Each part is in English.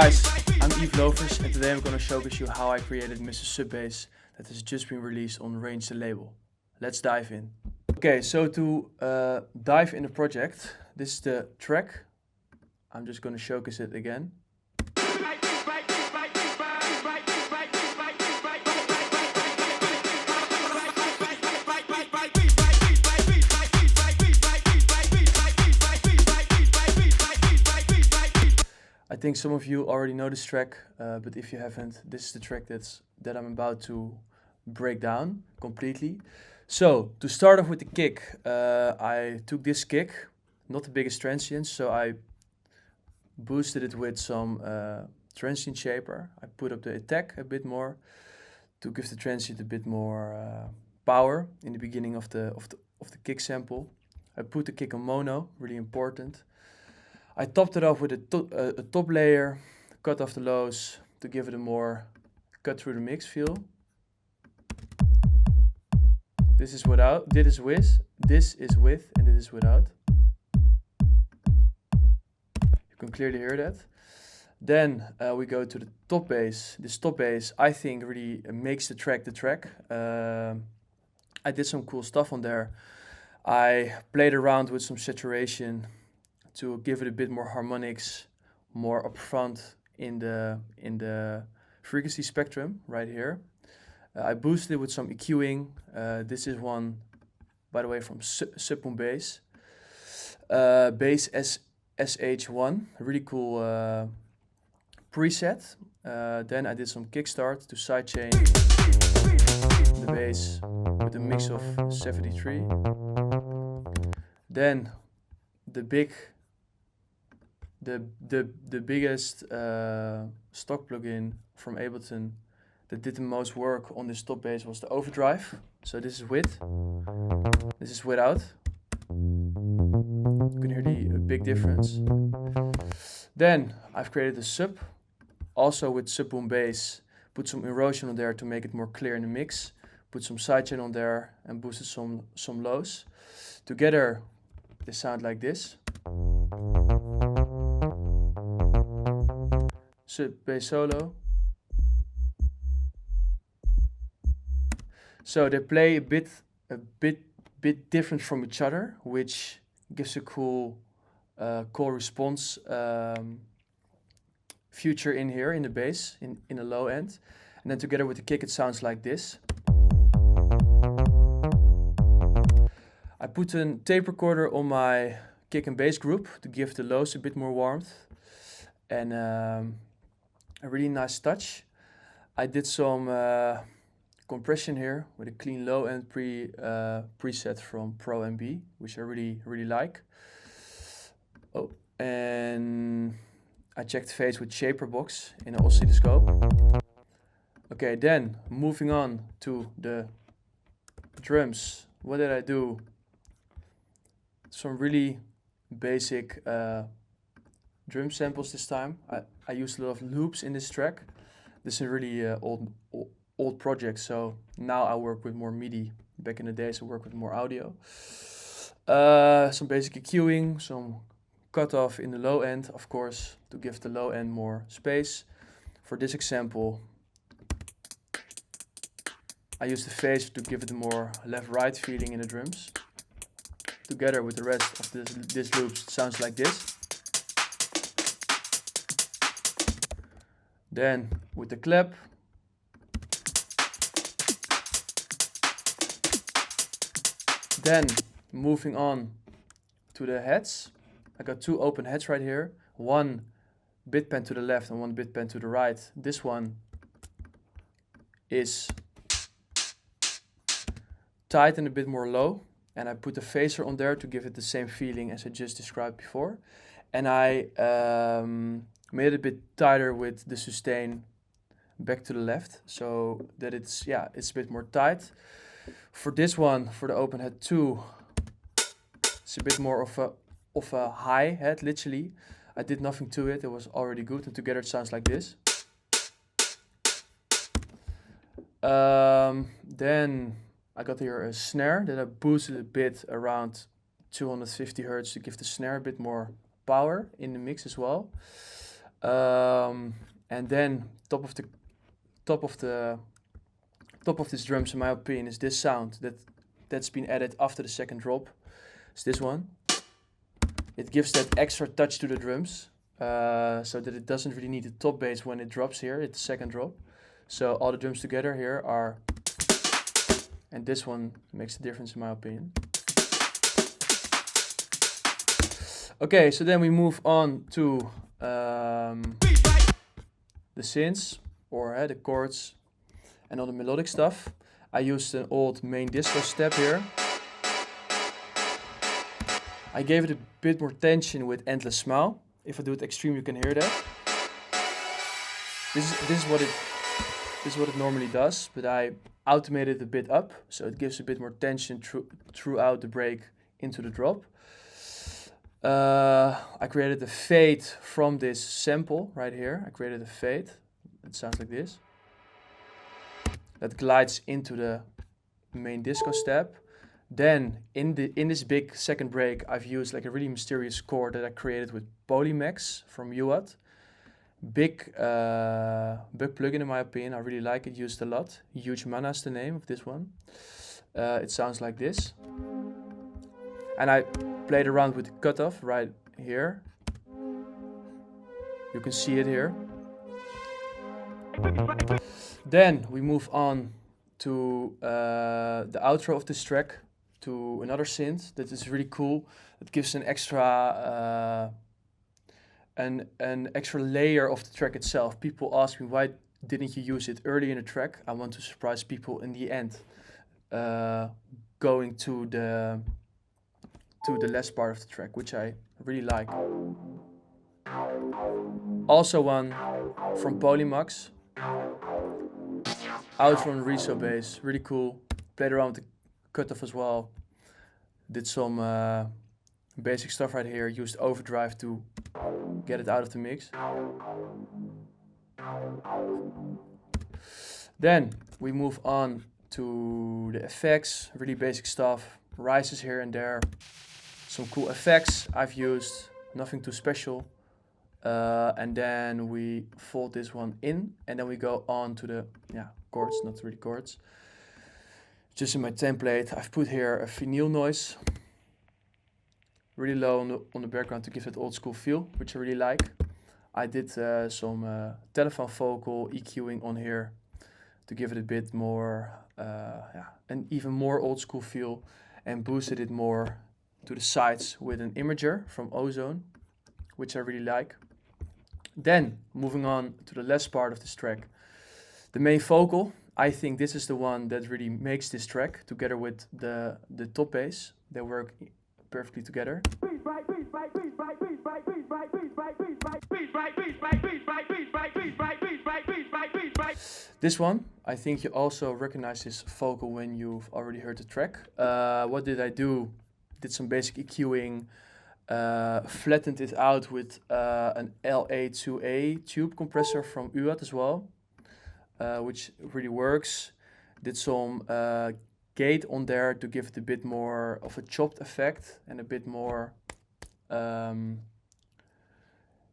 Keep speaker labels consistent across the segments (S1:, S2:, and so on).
S1: guys, I'm Yves Lovers and today I'm gonna showcase you how I created Mr. Sub Bass that has just been released on Range the label. Let's dive in. Okay, so to dive in the project, this is the track. I'm just gonna showcase it again. I think some of you already know this track, but if you haven't, this is the track that I'm about to break down completely. So, to start off with the kick, I took this kick, not the biggest transient, so I boosted it with some transient shaper. I put up the attack a bit more to give the transient a bit more power in the beginning of the kick sample. I put the kick on mono, really important. I topped it off with a top layer, cut off the lows to give it a more cut through the mix feel. This is without, this is with, and this is without. You can clearly hear that. Then we go to the top bass. This top bass, I think, really makes the track. I did some cool stuff on there. I played around with some saturation to give it a bit more harmonics, more upfront in the frequency spectrum right here. I boosted it with some EQing. This is one, by the way, from Sub Bass. Bass SH1, a really cool preset. Then I did some kickstart to sidechain the bass with a mix of 73. Then the biggest stock plugin from Ableton that did the most work on this top bass was the overdrive. So this is with, this is without. You can hear the big difference. Then I've created a sub, also with Sub Bass. Put some erosion on there to make it more clear in the mix. Put some sidechain on there and boosted some lows. Together they sound like this. Sub bass solo. So they play a bit different from each other, which gives a cool call response feature in here in the bass, in the low end. And then together with the kick it sounds like this. I put a tape recorder on my kick and bass group to give the lows a bit more warmth. And a really nice touch. I did some compression here with a clean low end preset from Pro MB, which I really like. Oh, and I checked phase with Shaper Box in an oscilloscope. Okay, then moving on to the drums. What did I do? Some really basic drum samples this time. I used a lot of loops in this track. This is a really old project, so now I work with more MIDI. Back in the days I worked with more audio. Some basic EQing, some cutoff in the low end, of course, to give the low end more space. For this example, I use the phase to give it a more left-right feeling in the drums. Together with the rest of this loops, it sounds like this. Then with the clap, then moving on to the heads. I got two open heads right here, one bit pen to the left and one bit pen to the right. This one is tight and a bit more low, and I put a phaser on there to give it the same feeling as I just described before. And I made it a bit tighter with the sustain back to the left, so that it's a bit more tight. For this one, for the open head 2, it's a bit more of a high head, literally. I did nothing to it, it was already good, and together it sounds like this. Then I got here a snare that I boosted a bit around 250 Hertz to give the snare a bit more power in the mix as well. And then top of this drums, in my opinion, is this sound that's been added after the second drop. It's this one. It gives that extra touch to the drums, so that it doesn't really need the top bass when it drops here. It's the second drop. So all the drums together here are, and this one makes the difference in my opinion. Okay, so then we move on to the synths, or the chords, and all the melodic stuff. I used an old main disco step here. I gave it a bit more tension with Endless Smile. If I do it extreme, you can hear that. This is what it normally does, but I automated it a bit up, so it gives a bit more tension throughout the break into the drop. I created a fade from this sample right here. I created a fade. It sounds like this. That glides into the main disco step. Then in this big second break, I've used like a really mysterious chord that I created with Polymax from UAT. Big plugin in my opinion. I really like it, used a lot. Huge Mana is the name of this one. It sounds like this. And I played around with the cutoff right here. You can see it here. Then we move on to the outro of this track, to another synth that is really cool. It gives an extra an extra layer of the track itself. People ask me, why didn't you use it early in the track? I want to surprise people in the end, going to the last part of the track, which I really like. Also one from Polymax, outro on Reso bass, really cool. Played around with the cutoff as well. Did some basic stuff right here. Used overdrive to get it out of the mix. Then we move on to the effects, really basic stuff. Rises here and there. Some cool effects I've used, nothing too special. And then we fold this one in, and then we go on to the chords, not really chords. Just in my template, I've put here a vinyl noise, really low on the background to give that old school feel, which I really like. I did some telephone vocal EQing on here to give it a bit more, an even more old school feel, and boosted it more to the sides with an imager from Ozone, which I really like. Then, moving on to the last part of this track, the main vocal. I think this is the one that really makes this track, together with the top bass. They work perfectly together. This one, I think you also recognize this vocal when you've already heard the track. What did I do? Did some basic EQing, flattened it out with an LA2A tube compressor from UAT as well, which really works. Did some gate on there to give it a bit more of a chopped effect and a bit more.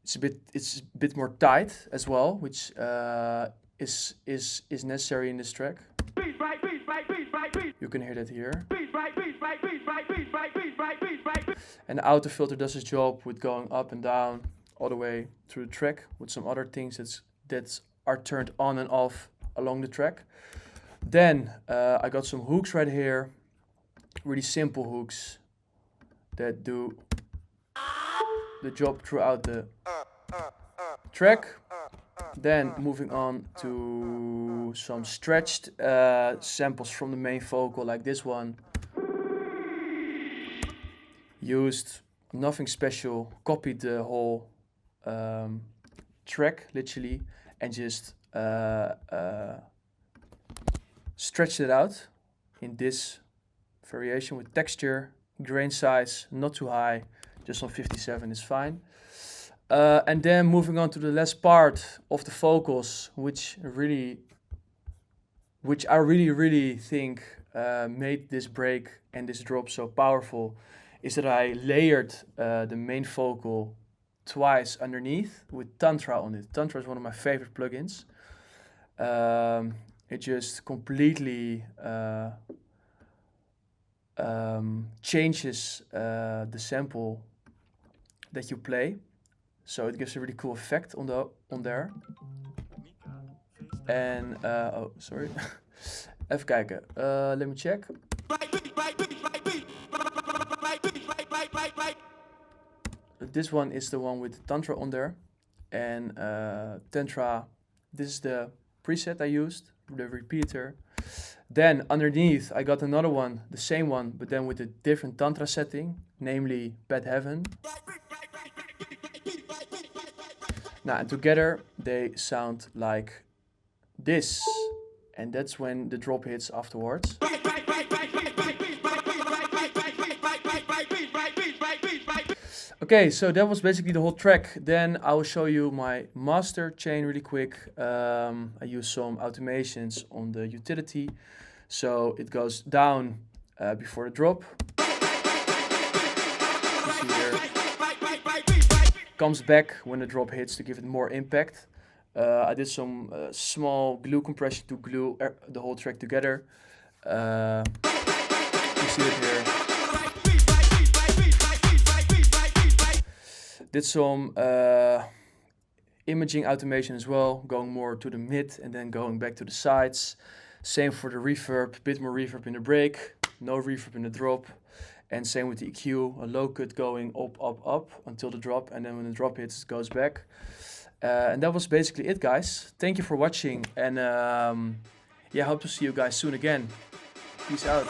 S1: It's a bit more tight as well, which is necessary in this track. You can hear that here. And the auto filter does its job with going up and down all the way through the track, with some other things that are turned on and off along the track. Then I got some hooks right here, really simple hooks that do the job throughout the track. Then moving on to some stretched samples from the main vocal, like this one. Used nothing special, copied the whole track literally, and just stretched it out in this variation with texture, grain size, not too high, just on 57 is fine. And then moving on to the last part of the vocals, which I really think made this break and this drop so powerful, is that I layered the main vocal twice underneath with Tantra on it. Tantra is one of my favorite plugins. It just completely changes the sample that you play, so it gives a really cool effect on there. En oh sorry, even kijken. Let me check. This one is the one with Tantra on there, and Tantra. This is the preset I used, the repeater. Then underneath I got another one, the same one, but then with a different Tantra setting, namely Bad Heaven. Now, and together they sound like this, and that's when the drop hits afterwards. Okay, so that was basically the whole track. Then I will show you my master chain really quick. I use some automations on the utility. So it goes down before the drop. You see here. Comes back when the drop hits to give it more impact. I did some small glue compression to glue the whole track together. You see it here. Did some imaging automation as well, going more to the mid and then going back to the sides. Same for the reverb, a bit more reverb in the break, no reverb in the drop. And same with the EQ, a low cut going up, up, up until the drop, and then when the drop hits, it goes back. And that was basically it, guys. Thank you for watching, and yeah, hope to see you guys soon again. Peace out.